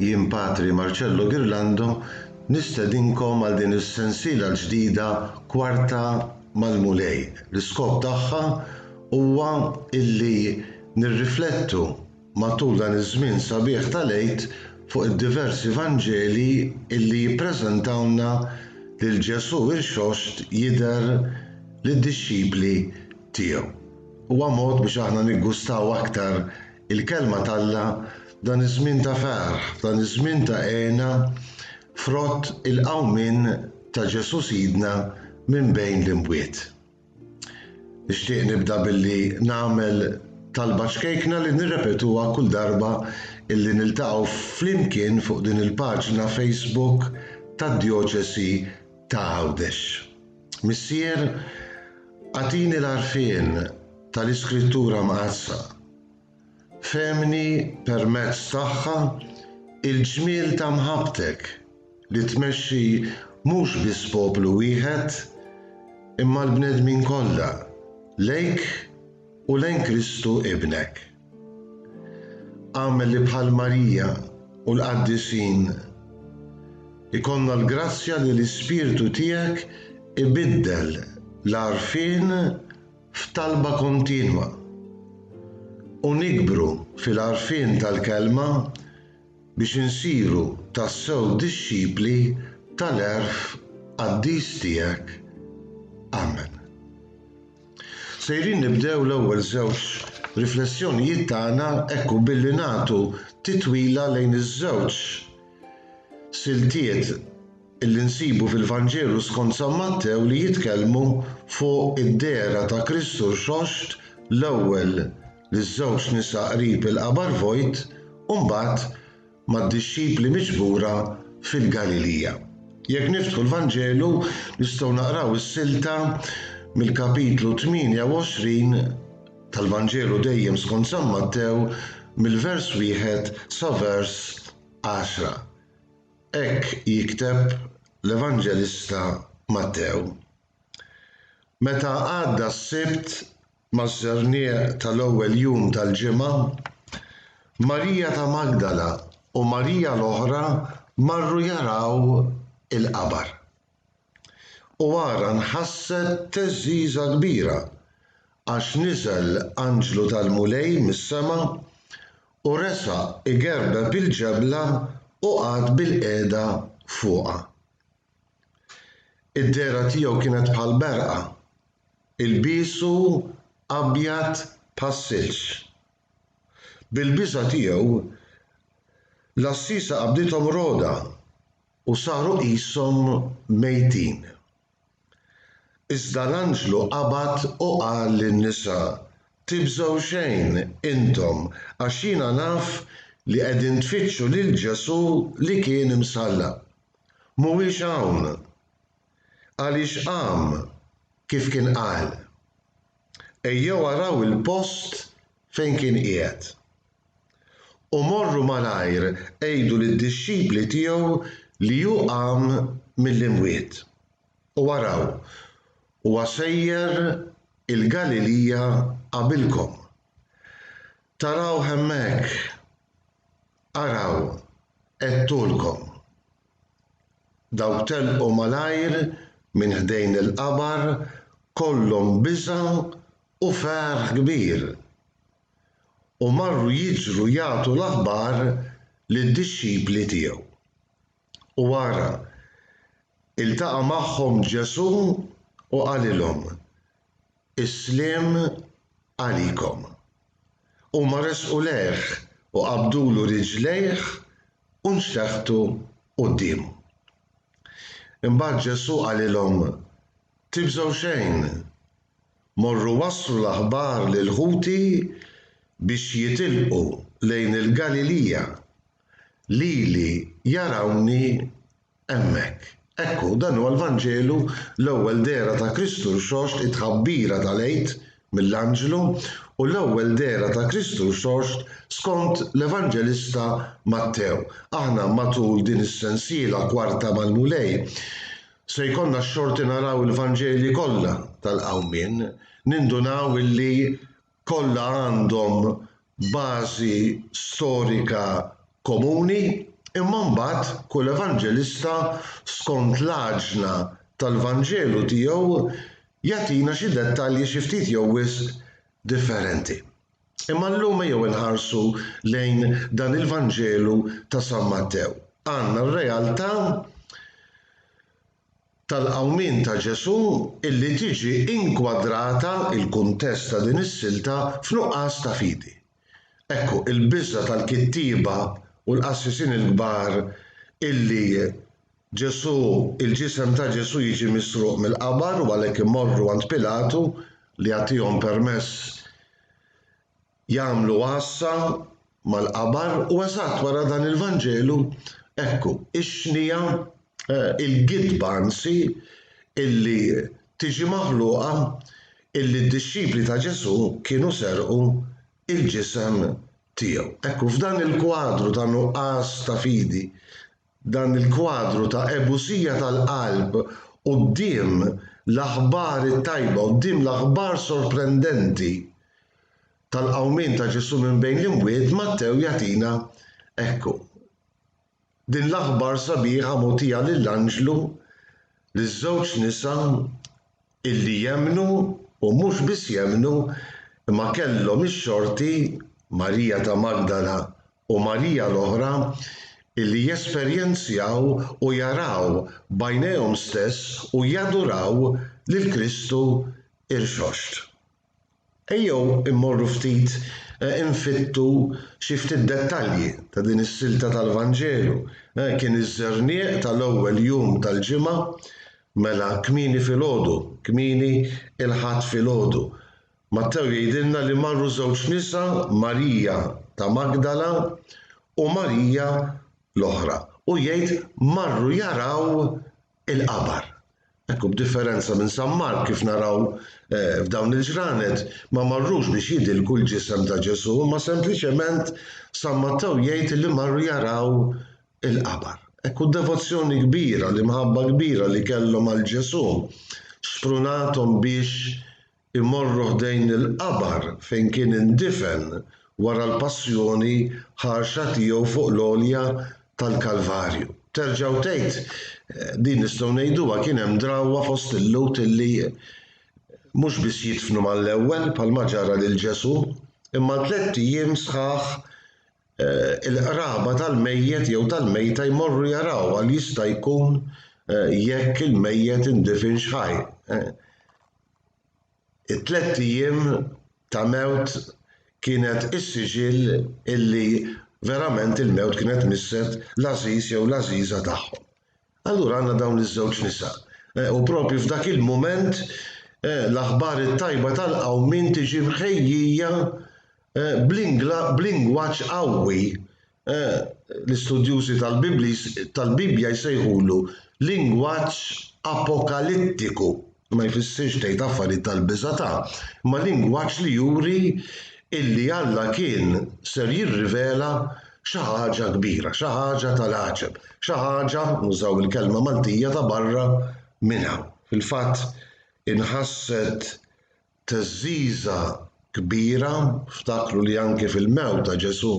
Jien Patri Marcello Ghirlando nistedinkom għal din is-sensiela l-ġdida Kwarta mal-Mulej. L-iskop tagħha huwa illi nirriflettu matul dan iż-żmien sabiħ tal-Għid fuq id-diversi Vanġeli illi jippreżentawna lil Ġesu ir-Xost jidher lid-dixxipli tiegħu. Huwa mod biex aħna niggustaw aktar il-kelma t'Alla dan iż-żmien ta' ferħ, dan iż-żmien ta' għena frott il-qawmien ta' Ġesu Sidna minn bejn l-imwiet. Nixtieq nibda billi nagħmel talba ċkejkna li nirrepetuha kull darba illi niltaqgħu flimkien fuq din il-paġna Facebook tad-Djoċesi ta' Għawdex. Missier, għatini l-għarfien tal-Iskrittura Mqassa. Femni permezz tagħha il-ġmiel ta' mħabbtek li tmexxi mhux biss poplu wieħed imma l-bnedmin kollha lejk u lejn Kristu ibnek. Għamel li bħal Marija u l-qaddisin ikonna l-grazzja li l-Ispirtu tiegħek ibiddel l-għarfien f'talba kontinwa u nikbru fil-għarfien tal-kelma biex insiru tassew dixxipli tal-għerf qaddis tiegħek. Amen. Sejrin nibdew l-ewwel żewġ riflessjonijiet tagħna hekk billi nagħtu titwila lejn iż-żewġ siltiet illi nsibu fil-Vanġelu skont San Mattew li jitkellmu fuq id-dehra ta' Kristu r-Xost l-ewwel li ż-żewġ nisa qrib il-qabar vojt u mbagħad mad-dixxipli miġbura fil-Galilija. Jekk niftħu l-Vanġelu nistgħu naqraw is-silta mill-kapitlu 28 tal-Vanġelu dejjem skont San Mattew mill-vers 1 sa vers 10. Hekk jikteb l-Evanġelista Mattew. Meta għadda s-sibt maż-żernieq tal-ewwel jum tal-ġimgħa, Marija ta' Magdala u Marija l-oħra marru jaraw il-qabar. U wara nħasset teżżiża kbira għax niżel anġlu tal-mulej mis-sema u resaq igerba bil-ġebla u qagħad bil-qiegħda fuqha. Id-dehra tiegħu kienet bħal berqa, il-biesu abjad bħas-silġ. Bil-biża' tiegħu l-assisa qabdithom roda u saru qishom mejtin. Iżda l-anġlu qabad u qal lin-nisa: tibżgħu xejn intom għax jiena naf li qegħdin tfittxu lil Ġesu li kien imsallab. Mhuwiex hawn għaliex qam kif kien qal. Ejjew araw il-post fejn kien qiegħed. U morru malajr għejdu lid-dixxipli tiegħu li hu qam mill-imwiet. U araw, huwa sejjer il-Galilija qabilkom. Taraw hemmhekk, araw, għedtulkom. Dawk telqu malajr minn ħdejn il-qabar kollhom biża' u ferħ kbir. U marru jiġru jagħtu l-aħbar lid-dixxipli tiegħu. U wara iltaqa' magħhom Ġesu u qalilhom: Is-sliem għalikom. Huma resqu lejh u qabdulu riġlejh u nxeħħtu qudiemu. Imbagħad Ġesu qalilhom: tibżgħu xejn, morru wasslu l-aħbar lil ħuti biex jitilqu lejn il-Galilija lili jarawni hemmhekk. Ekku dan huwa l-Vanġelu l-ewwel dehra ta' Kristu r-Xost it-tħabbira tal-Għid mill-Anġlu u l-ewwel dehra ta' Kristu r-Xost skont l-Evanġelista Mattew. Aħna matul din is-sensiela Kwarta mal-Mulej se jkollna x-xorti naraw il-Vanġeli kollha tal-qawmien, nindunaw illi kollha għandhom bażi storika komuni Imma mbagħad kull evanġelista skont l-aġna tal-Vanġelu tiegħu jagħtina xi dettalji xi ftit jew wisq differenti. Imma llum jew inħarsu lejn dan il-Vanġelu ta' San Mattew. Għandna r-realtà tal-qawmien ta' Ġesu illi tiġi inkwadrata il-kuntest ta' din is-silta f'nuqqas ta' fidi. Ekku, il-biża tal-kittiba u l-qassisin il-kbar illi il-ġisem ta' Ġesu jiġi misruq mill-qabar u għalhekk imorru għand Pilatu li jagħtihom permess jagħmlu għassa mal-qabar u eżatt wara dan il-Vanġelu ekku ix-xnija il-gidba anzi illi tiġi maħluqa illi d-dixxipli ta' Ġesu kienu serqu il-ġisem tiegħu. Ekku f'dan il-kwadru ta' nuqqas ta' fidi, dan il-kwadru ta' ebusija tal-qalb quddiem l-aħbar it-tajba, quddiem l-aħbar sorprendenti tal-qawmien ta' Ġesu minn bejn l-imwiet, Mattew jagħtina ekku din l-aħbar sabiħa mogħtija lill-anġlu liż-żewġ nisa illi jemmnu u mhux biss jemmnu imma kellhom ix-xorti Marija ta' Magdala u Marija l-oħra illi jesperjenzjaw u jaraw b'għajnejhom stess u jaduraw lil Kristu irxoxt. Ejjew immorru ftit infittu xi ftit dettalji ta' din is-silta tal-Vanġelu. Kien iż-żernieq tal-ewwel jum tal-ġimgħa mela kmieni filgħodu, kmieni il-ħadd filgħodu. Mattew jgħidilna li marru żewġ nisa, Marija ta' Magdala u Marija l-oħra. U jgħid marru jaraw il-qabar. Ekku b'differenza minn San Mark kif naraw f'dawn il-ġranet ma marrux biex jidilku l-ġisem ta' Ġesu, ma sempliċement San Mattew jgħid li marru jaraw il-qabar. Ekku devozzjoni kbira, l-imħabba kbira li kellhom għal Ġesu sprunathom biex imorru ħdejn il-qabar fejn kien indifen wara l-passjoni ħarxa tiegħu fuq l-għolja tal-Kalvarju. Terġgħu tgħid din nistgħu ngħiduha kien hemm drawwa fost il-lut illi mhux biss jidfnu mal-ewwel bħalma ġara lil Ġesu, imma 3 ijiem sħaħ il-qraba tal-mejjed jew tal-mejta jmorru jaraw għal jista' jkun jekk il-mejjed indifin x'ħaj. 3 ijiem ta' mewt kienet is-siġil illi verament il-mewt kienet misset l-għażiż jew l-għażiża tagħhom. Allura għandna dawn iż-żewġ nisa. U proprju f'dak il-mument l-aħbar it-tajba tal-qawmien tiġi mħejjija b'lingwaġġ qawwi. L-istudjużi tal-Bibja jsejħulu lingwaġġ apokalittiku. Ma jfissirx tgħid affarijiet tal-biżata', ma lingwaġġ li juri illi Alla kien ser jirrivela xi ħaġa kbira, xi ħaġa tal-għaġeb, xi ħaġa, nużaw il-kelma Maltija ta' barra minn hawn. Fil-fatt inħasset teżżiża kbira, ftakru li anke fil-mewt ta' Ġesu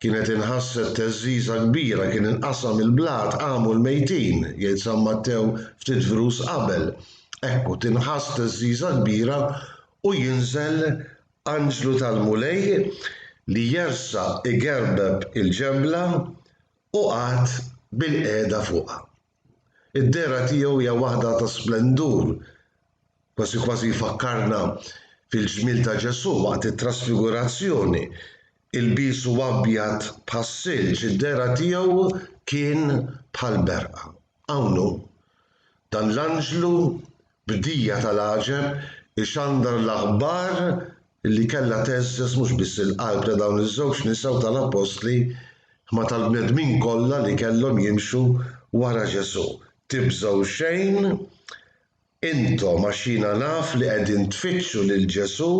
kienet inħasset teżżiża kbira, kien inqasam il-blat qamu l-mejtin, jgħid San Mattew ftit vrus qabel. Ekku tinħass teżżiża kbira u jinżel anġlu tal-mulej li jersa igerbeb il-ġebla u qagħad bil-qiegħda fuqha. Id-dera tiegħu hija waħda ta' splendur, kważi jfakkarna fil-ġmiel ta' Ġesu waqt it-trasfigurazzjoni. Il-bisu abjad bħas-silġ, id-dera tiegħu kien bħal berqa. Hawn dan l-anġlu bdija tal-għaġeb ixandar l-aħbar li kellha teżżes mhux biss il-qalb ta' dawn iż-żewġ nisa tal-apostli ma tal-bnedmin kollha li kellhom jimxu wara Ġesu. Tibżgħu xejn, intom għax jiena naf li qegħdin tfittxu lil Ġesu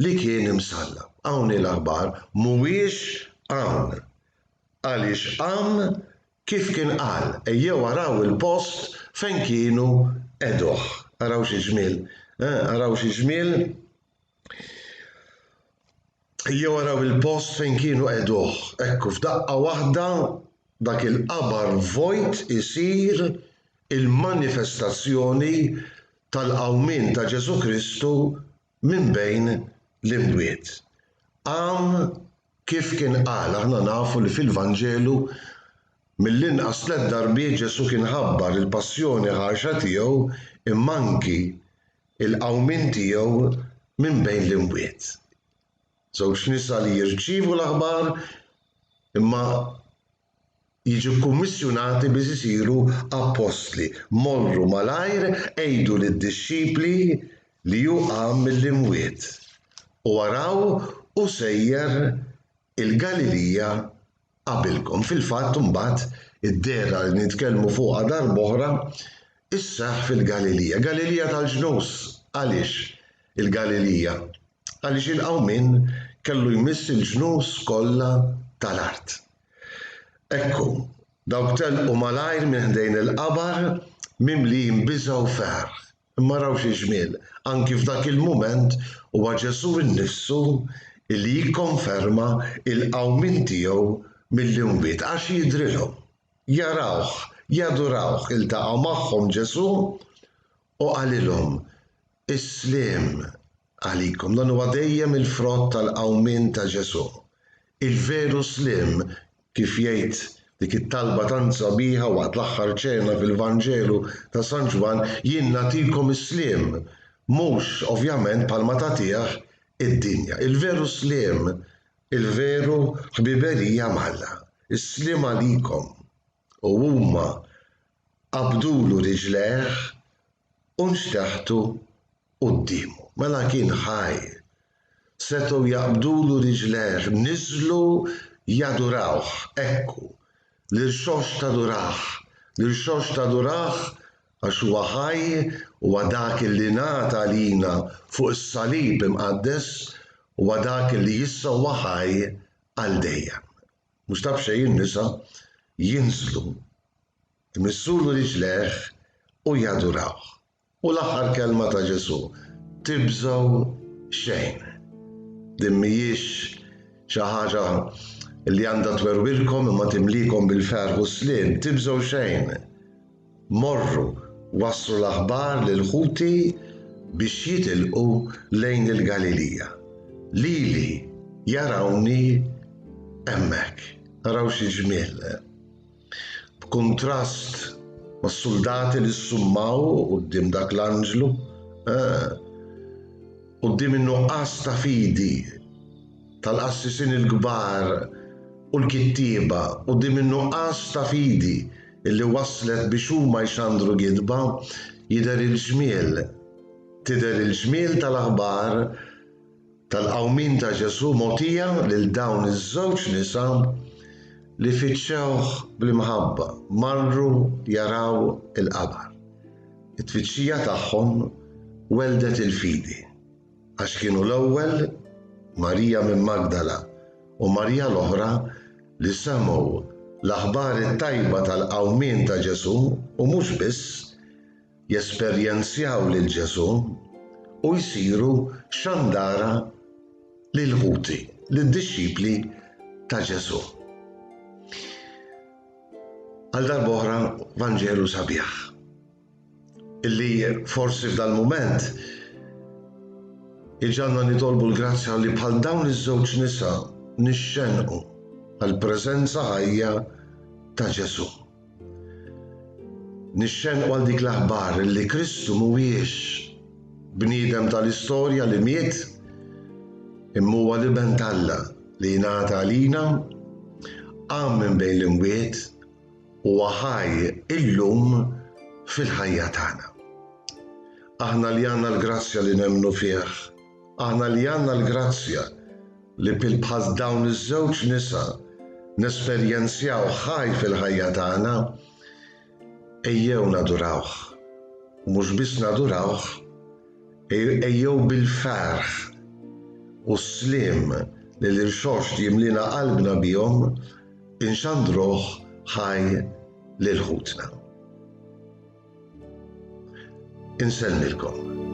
li kien imsalla. Hawn l-aħbar mhuwiex hawn. Għaliex qam kif kien qal, ejjew araw il-post fejn kienu qegħduh. Araw xi ġmiel, araw xi ġmiel. Ejjew araw il-post fejn kienu qegħduh. Ekku f'daqqa waħda dak il-qabar vojt isir il-manifestazzjoni tal-qawmien ta' Ġesu Kristu minn bejn l-imwiet. Kif kien qal, aħna nafu li fil-Vanġelu mill-inqas 3 darbiet Ġesu kien ħabbar il-passjoni ħarxa tiegħu imma anki il-qawmien tiegħu minn bejn l-imwiet. Żewġ nisa li jirċievu l-aħbar imma jiġu kummissjonati biex isiru apostli. Morru malajr għejdu lid-dixxipli li hu qam mill-imwiet. U waraw u sejjer il-Galilija qabilkom. Fil-fatt imbagħad id-dera li nitkellmu fuqha darb'oħra isseħħ fil-Galilija. Galilija tal-ġnus. Għaliex il-Galilija? Għaliex il-qawmien kellu jmiss il-ġnus kollha tal-art. Ekku, dawk telqu malajr minn ħdejn il-qabar mimlijin biża' u ferħ. Imma raw xi ġmiel, anki f'dak il-mument huwa Ġesu innifsu li jikkonferma il-qawmien tiegħu mill-imwiet għax jidrilhom, jarawh, jadurawh, iltaqa' magħhom Ġesu u qalilhom is-sliem għalikom. Dan huwa dejjem il-frott tal-qawmien ta' Ġesu. Il-veru sliem kif jgħid dik it-talba tant sabiħa waqt l-aħħar ċena fil-Vanġelu ta' San Ġwan, jien nagħtikom is-sliem, mhux ovvjament bħalma tagħtih id-dinja. Il-veru sliem, il-veru ħbiberija Malla, is-sliem għalikom. U huma qabdulu riġlejh u nxteħtu qudiemu. Mela kien ħaj. Setgħu jaqbdulu riġlejh, niżlu jadurawh, ekku, l-irxox ta' duraħ għax huwa ħaj huwa dak li ngħata għalina fuq is-salib imqaddes huwa dak li issa huwa ħaj għal dejjem. Mhux taf xejn nisa jinżlu, imissulu riġlejh u jadurawh. U l-aħħar kelma ta' Ġesu, tibżgħu xejn. Din mhijiex xi ħaġa li għandha twerwilkom imma timlikom bil-ferħ u sliem, tibżgħu xejn. Morru wasslu l-aħbar lil-ħuti biex jitilqu lejn il-Galilija. Lili jarawni hemmhekk. Araw xi ġmiel. B'kuntrast mas-soldati li ssummaw quddiem dak l-anġlu, quddiem in-nuqqas ta' fidi tal-qassisin il-kbar u l-kittieba, quddiem in-nuqqas ta' fidi illi waslet biex huma jxandru gidba, tidher il-ġmiel tal-aħbar tal-qawmien ta' Ġesu mogħtija lil dawn iż-żewġ nisa li fitxewh bl-imħabba, marru jaraw il-qabar. It-tfittxija tagħhom weldet il-fidi għax kienu l-ewwel Marija minn Magdala u Marija l-oħra li semgħu l-aħbar it-tajba tal-qawmien ta' Ġesu u mhux biss jesperjenzjaw lil Ġesu u jsiru xandara lil-ħuti, lid-dixxipli ta' Ġesu. Għal darb'oħra Vanġelu sabiħ illi forsi f'dal-mument iġanna nitolbu l-grazzja li bħal dawn iż-żewġ nisa nixxenqu għall-preżenza ħajja ta' Ġesu. Nixxenqu għal dik l-aħbar li Kristu mhuwiex bniedem tal-istorja li miet, imma huwa liben Alla li jingħata għalina, qam minn bejn l-imwiet huwa ħaj illum fil-ħajja tagħna. Aħna li għandna l-grazzja li nemmnu fih, aħna li għandna l-grazzja li bħal dawn iż-żewġ nisa nesperjenzjaw ħaj fil-ħajja tagħna, ejjew nadurawh. Mhux biss nadurawh, ejjew bil-ferħ u s-sliem li l-irxox jimlina qalbna bihom inxandruh ħaj lil ħutna. Insellmilkom.